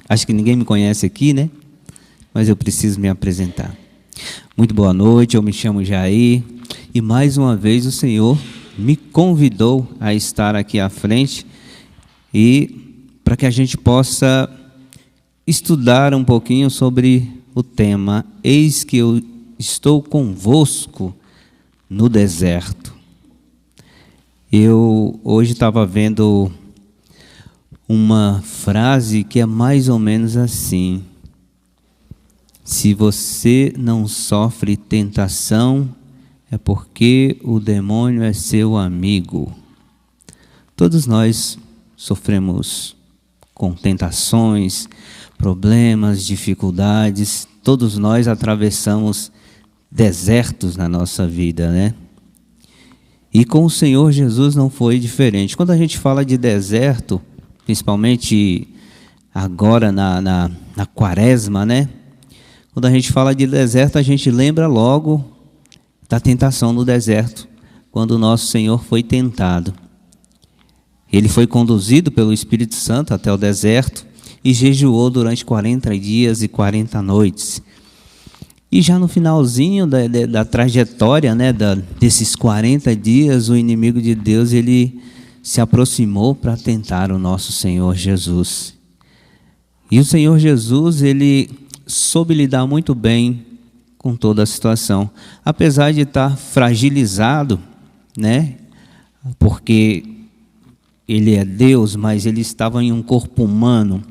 Acho que ninguém me conhece aqui, né? Mas eu preciso me apresentar. Muito boa noite, eu me chamo Jair e mais uma vez o Senhor me convidou a estar aqui à frente e para que a gente possa estudar um pouquinho sobre o tema Eis que eu estou convosco no deserto. Eu hoje estava vendo uma frase que é mais ou menos assim: se você não sofre tentação, é porque o demônio é seu amigo. Todos nós sofremos com tentações, problemas, dificuldades. Todos nós atravessamos desertos na nossa vida, né? E com o Senhor Jesus não foi diferente. Quando a gente fala de deserto, principalmente agora na quaresma, né? Quando a gente fala de deserto, a gente lembra logo da tentação no deserto, quando o nosso Senhor foi tentado. Ele foi conduzido pelo Espírito Santo até o deserto e jejuou durante 40 dias e 40 noites. E já no finalzinho da trajetória, né, desses 40 dias, o inimigo de Deus ele se aproximou para tentar o nosso Senhor Jesus. E o Senhor Jesus, ele soube lidar muito bem com toda a situação, apesar de estar fragilizado, né? Porque ele é Deus, mas ele estava em um corpo humano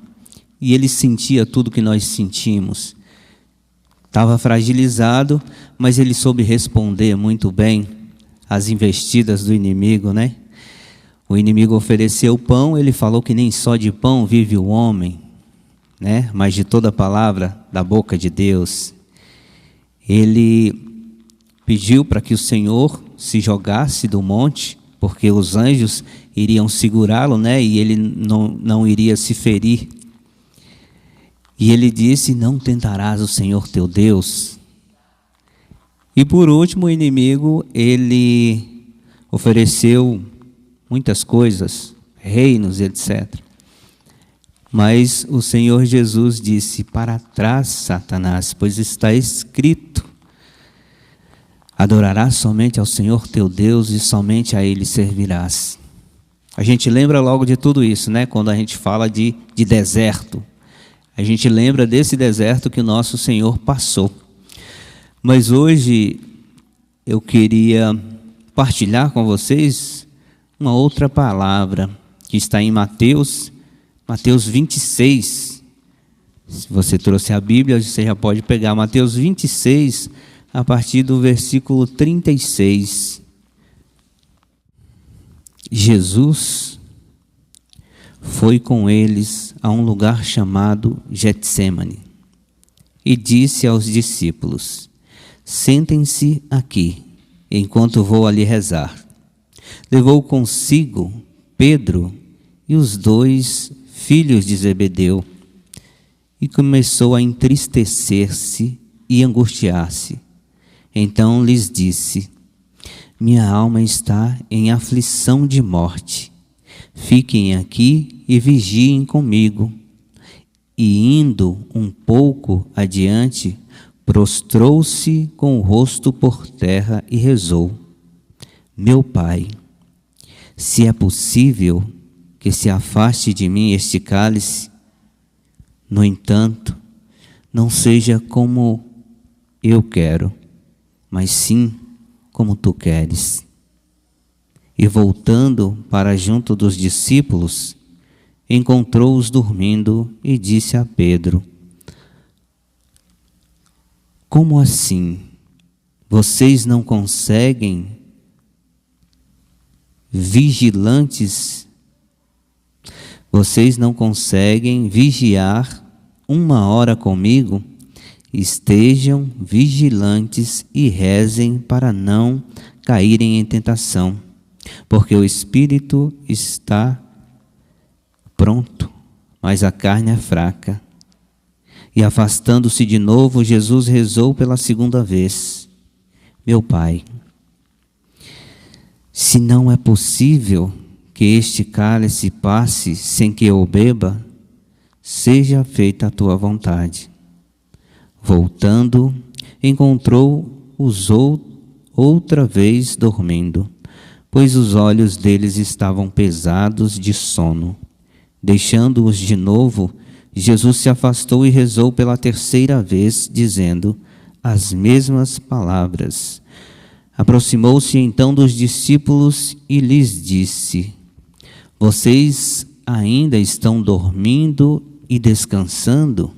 e ele sentia tudo que nós sentimos. Estava fragilizado, mas ele soube responder muito bem às investidas do inimigo, né? O inimigo ofereceu pão, ele falou que nem só de pão vive o homem, né? Mas de toda palavra da boca de Deus. Ele pediu para que o Senhor se jogasse do monte, porque os anjos iriam segurá-lo, né? E ele não iria se ferir. E ele disse: não tentarás o Senhor teu Deus. E por último, o inimigo, ele ofereceu muitas coisas, reinos, etc. Mas o Senhor Jesus disse: para trás, Satanás, pois está escrito: adorarás somente ao Senhor teu Deus e somente a Ele servirás. A gente lembra logo de tudo isso, né? Quando a gente fala de deserto. A gente lembra desse deserto que o nosso Senhor passou. Mas hoje eu queria partilhar com vocês uma outra palavra que está em Mateus 26. Se você trouxe a Bíblia, você já pode pegar Mateus 26, a partir do versículo 36. Jesus foi com eles a um lugar chamado Getsêmani e disse aos discípulos: sentem-se aqui, enquanto vou ali rezar. Levou consigo Pedro e os 2 filhos de Zebedeu e começou a entristecer-se e angustiar-se. Então lhes disse: minha alma está em aflição de morte. Fiquem aqui e vigiem comigo. E indo um pouco adiante, prostrou-se com o rosto por terra e rezou: meu Pai, se é possível que se afaste de mim este cálice, no entanto, não seja como eu quero, mas sim como tu queres. E voltando para junto dos discípulos, encontrou-os dormindo e disse a Pedro: como assim? Vocês não conseguem vigilantes? Vocês não conseguem vigiar 1 hora comigo? Estejam vigilantes e rezem para não caírem em tentação, porque o espírito está pronto, mas a carne é fraca. E afastando-se de novo, Jesus rezou pela 2ª vez: meu Pai, se não é possível que este cálice passe sem que eu o beba, seja feita a tua vontade. Voltando, encontrou-os outra vez dormindo, pois os olhos deles estavam pesados de sono. Deixando-os de novo, Jesus se afastou e rezou pela terceira vez, dizendo as mesmas palavras. Aproximou-se então dos discípulos e lhes disse: vocês ainda estão dormindo e descansando?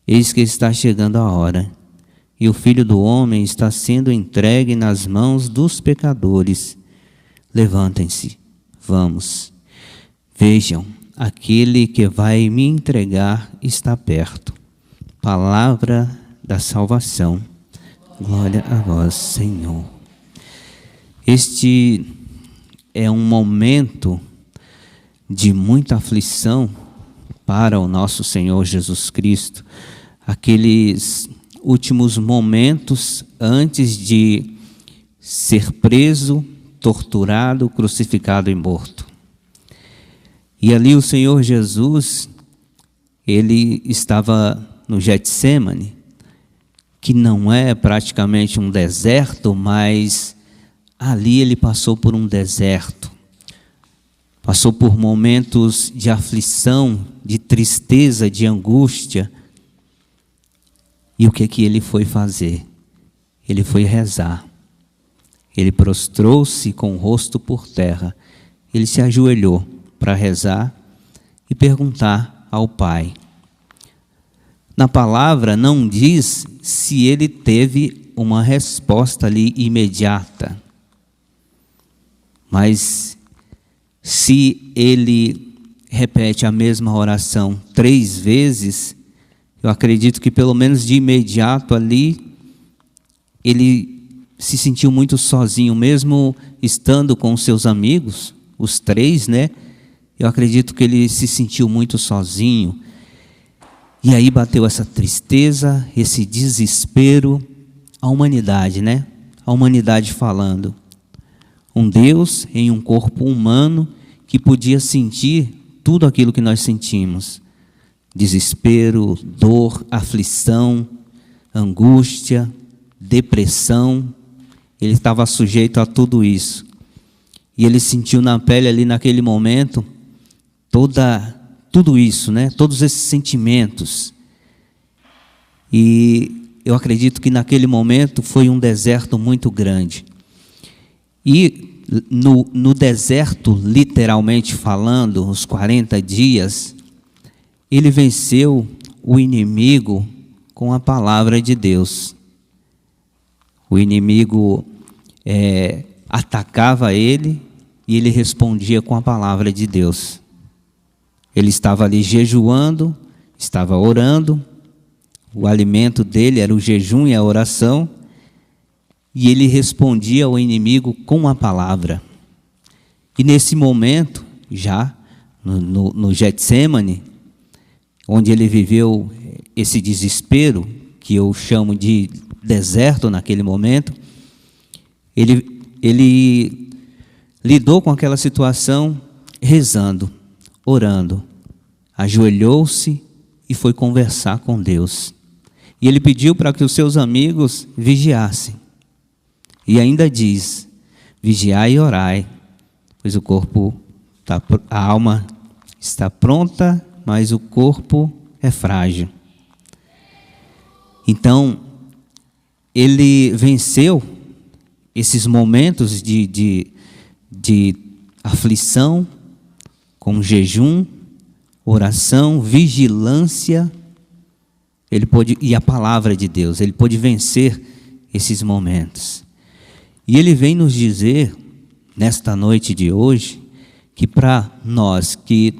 Eis que está chegando a hora, e o Filho do Homem está sendo entregue nas mãos dos pecadores. Levantem-se, vamos. Vejam, aquele que vai me entregar está perto. Palavra da salvação. Glória a vós, Senhor. Este é um momento de muita aflição para o nosso Senhor Jesus Cristo. Aqueles últimos momentos antes de ser preso, torturado, crucificado e morto. E ali o Senhor Jesus, ele estava no Getsêmani, que não é praticamente um deserto, mas ali ele passou por um deserto. Passou por momentos de aflição, de tristeza, de angústia. E o que ele foi fazer? Ele foi rezar. Ele prostrou-se com o rosto por terra. Ele se ajoelhou para rezar e perguntar ao Pai. Na palavra não diz se ele teve uma resposta ali imediata. Mas se ele repete a mesma oração 3 vezes, eu acredito que pelo menos de imediato ali, ele se sentiu muito sozinho, mesmo estando com seus amigos, os 3, né? Eu acredito que ele se sentiu muito sozinho. E aí bateu essa tristeza, esse desespero, a humanidade, né? A humanidade falando. Um Deus em um corpo humano que podia sentir tudo aquilo que nós sentimos. Desespero, dor, aflição, angústia, depressão. Ele estava sujeito a tudo isso. E ele sentiu na pele ali naquele momento tudo isso, né? Todos esses sentimentos. E eu acredito que naquele momento foi um deserto muito grande. E no deserto, literalmente falando, os 40 dias, ele venceu o inimigo com a palavra de Deus. O inimigo atacava ele e ele respondia com a palavra de Deus. Ele estava ali jejuando, estava orando, o alimento dele era o jejum e a oração, e ele respondia ao inimigo com a palavra. E nesse momento, já no Getsêmani, onde ele viveu esse desespero, que eu chamo de deserto naquele momento, ele lidou com aquela situação rezando, orando, ajoelhou-se e foi conversar com Deus. E ele pediu para que os seus amigos vigiassem. E ainda diz: vigiai e orai, pois a alma está pronta, mas o corpo é frágil. Então, ele venceu esses momentos de aflição com jejum, oração, vigilância. Ele pôde, e a palavra de Deus, ele pôde vencer esses momentos. E ele vem nos dizer, nesta noite de hoje, que para nós, que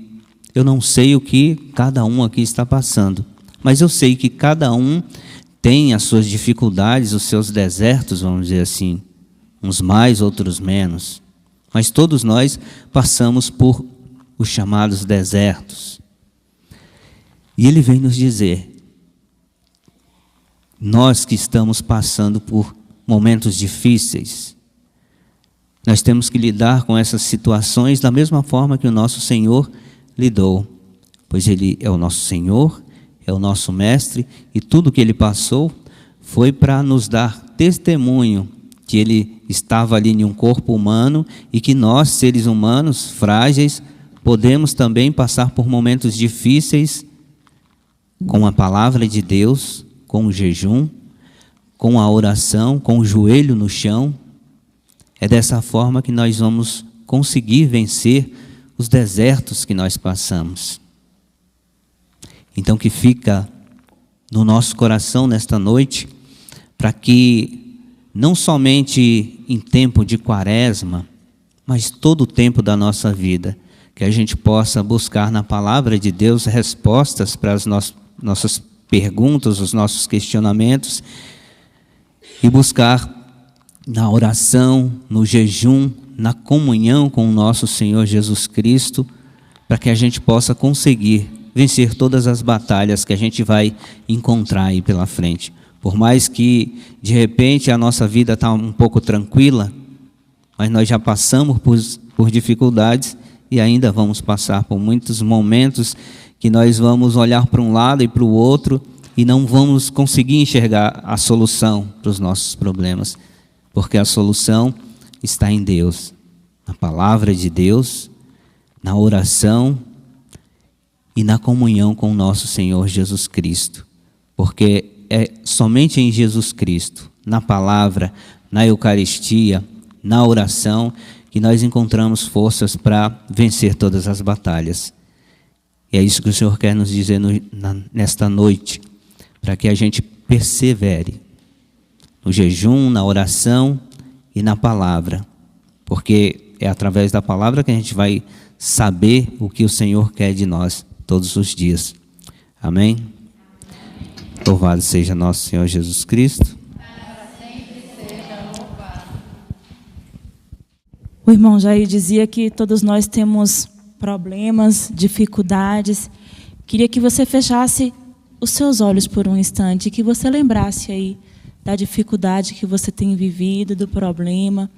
eu não sei o que cada um aqui está passando, mas eu sei que cada um tem as suas dificuldades, os seus desertos, vamos dizer assim, uns mais, outros menos. Mas todos nós passamos por os chamados desertos. E ele vem nos dizer, nós que estamos passando por momentos difíceis, nós temos que lidar com essas situações da mesma forma que o nosso Senhor lidou, pois Ele é o nosso Senhor, é o nosso Mestre, e tudo que Ele passou foi para nos dar testemunho que Ele estava ali em um corpo humano e que nós, seres humanos, frágeis, podemos também passar por momentos difíceis com a palavra de Deus, com o jejum, com a oração, com o joelho no chão. É dessa forma que nós vamos conseguir vencer os desertos que nós passamos. Então, que fica no nosso coração nesta noite, para que não somente em tempo de quaresma, mas todo o tempo da nossa vida, que a gente possa buscar na palavra de Deus respostas para as nossas perguntas, os nossos questionamentos, e buscar na oração, no jejum, na comunhão com o nosso Senhor Jesus Cristo, para que a gente possa conseguir vencer todas as batalhas que a gente vai encontrar aí pela frente. Por mais que, de repente, a nossa vida está um pouco tranquila, mas nós já passamos por dificuldades e ainda vamos passar por muitos momentos que nós vamos olhar para um lado e para o outro e não vamos conseguir enxergar a solução para os nossos problemas, porque a solução está em Deus, na palavra de Deus, na oração e na comunhão com o nosso Senhor Jesus Cristo, porque é somente em Jesus Cristo, na palavra, na Eucaristia, na oração, que nós encontramos forças para vencer todas as batalhas. E é isso que o Senhor quer nos dizer nesta noite, para que a gente persevere no jejum, na oração e na palavra, porque é através da palavra que a gente vai saber o que o Senhor quer de nós todos os dias. Amém? Louvado seja nosso Senhor Jesus Cristo. O irmão Jair dizia que todos nós temos problemas, dificuldades. Queria que você fechasse os seus olhos por um instante, que você lembrasse aí da dificuldade que você tem vivido, do problema,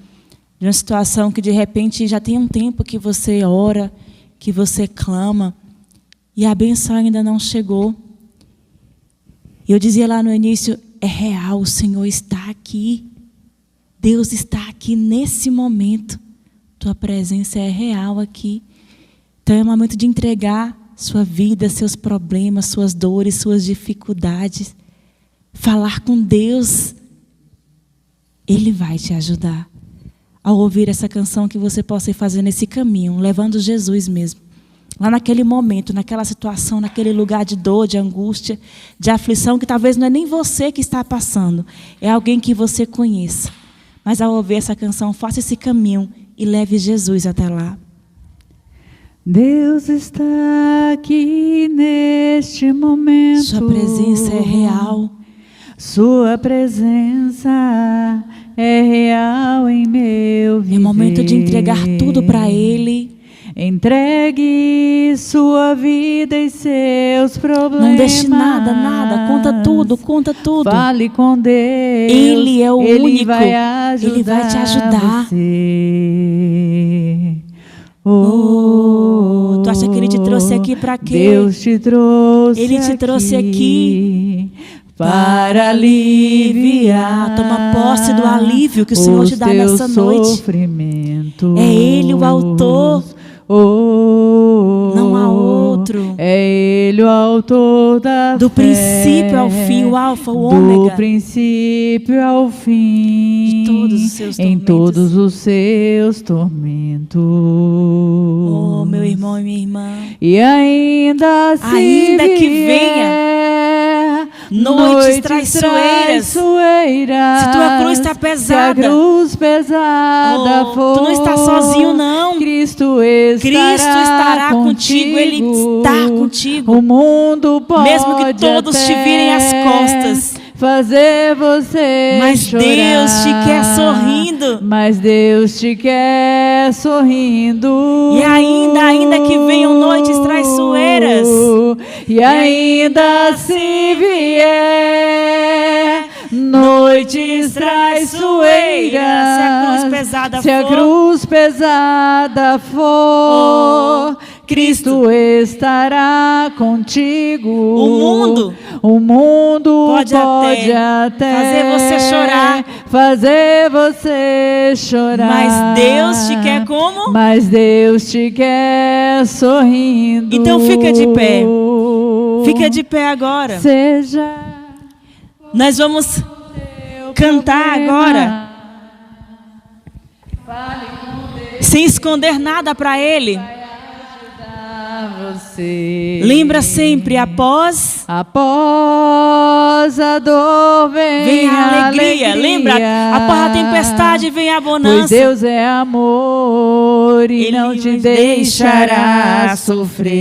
de uma situação que de repente já tem um tempo que você ora, que você clama, e a bênção ainda não chegou. E eu dizia lá no início, é real, o Senhor está aqui. Deus está aqui nesse momento. Tua presença é real aqui. Então é o momento de entregar sua vida, seus problemas, suas dores, suas dificuldades. Falar com Deus. Ele vai te ajudar. Ao ouvir essa canção, que você possa ir fazendo esse caminho, levando Jesus mesmo. Lá naquele momento, naquela situação, naquele lugar de dor, de angústia, de aflição, que talvez não é nem você que está passando, é alguém que você conheça. Mas ao ouvir essa canção, faça esse caminho e leve Jesus até lá. Deus está aqui neste momento. Sua presença é real. Sua presença é real em meu viver. É momento de entregar tudo para Ele. Entregue sua vida e seus problemas. Não deixe nada, nada. Conta tudo, conta tudo. Fale com Deus. Ele é o único. Ele vai te ajudar. Você. Oh, tu acha que Ele te trouxe aqui para quê? Deus te trouxe. Ele te trouxe aqui para aliviar. Toma posse do alívio que o Senhor te dá nessa noite. Sofrimento. É Ele o autor. Não há outro. É Ele o autor da do fé. princípio ao fim, o alfa, o ômega. Do princípio ao fim. De todos os seus tormentos. Em todos os seus tormentos. Oh, meu irmão e minha irmã. E ainda que venha noites traiçoeiras. Se tua cruz está pesada. Se a cruz pesada for. Tu não está sozinho, não. Cristo estará contigo. Ele está contigo. O mundo pode, mesmo que todos te virem as costas, fazer você mas chorar. Deus te quer sorrindo. Mas Deus te quer sorrindo. E ainda que venham noites traiçoeiras. E ainda se vier noites traiçoeiras, se a cruz pesada for, Cristo estará contigo. O mundo pode até fazer você chorar. Mas Deus te quer como? Mas Deus te quer sorrindo. Então fica de pé. Fica de pé agora. Seja. Nós vamos cantar agora. Sem esconder nada para Ele. Você. Lembra sempre, após a dor vem a alegria. Lembra, após a tempestade vem a bonança. Pois Deus é amor e Ele não te deixará sofrer.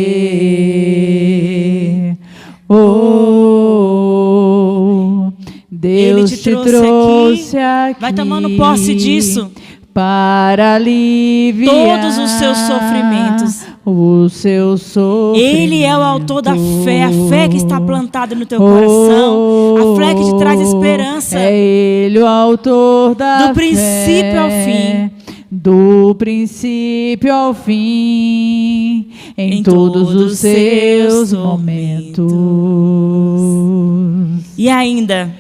Deus te trouxe aqui. Vai tomando posse disso. Para aliviar todos os seus sofrimentos. Ele é o autor da fé, a fé que está plantada no teu coração, a fé que te traz esperança. É Ele o autor da do princípio ao fim. Do princípio ao fim, em todos os seus momentos. E ainda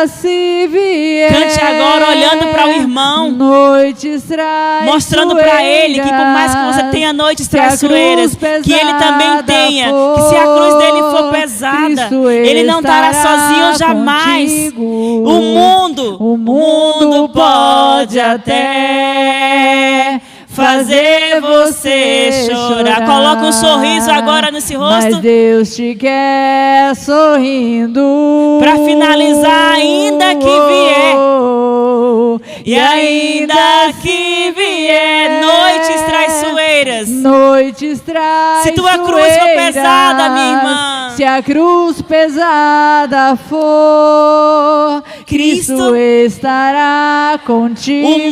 se vier. Cante agora olhando para o irmão, noites traiçoeiras, mostrando para ele que por mais que você tenha noites traiçoeiras, que ele também tenha, que se a cruz dele for pesada, ele não estará sozinho jamais. O mundo pode até fazer você chorar. Coloca um sorriso agora nesse rosto. Mas Deus te quer sorrindo. Para finalizar, ainda que vier. E ainda que vier noites traiçoeiras. Se tua cruz for pesada, minha irmã. Se a cruz pesada for, Cristo estará contigo. O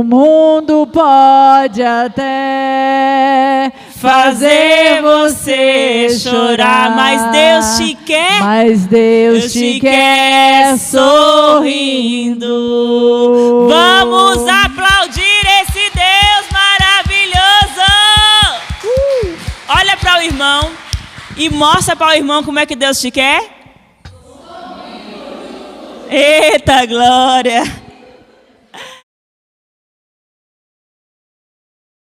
mundo pode até fazer você chorar, mas Deus te quer. Mas Deus te quer sorrindo. Vamos aplaudir esse Deus maravilhoso. Olha para o irmão e mostra para o irmão como é que Deus te quer. Eita glória!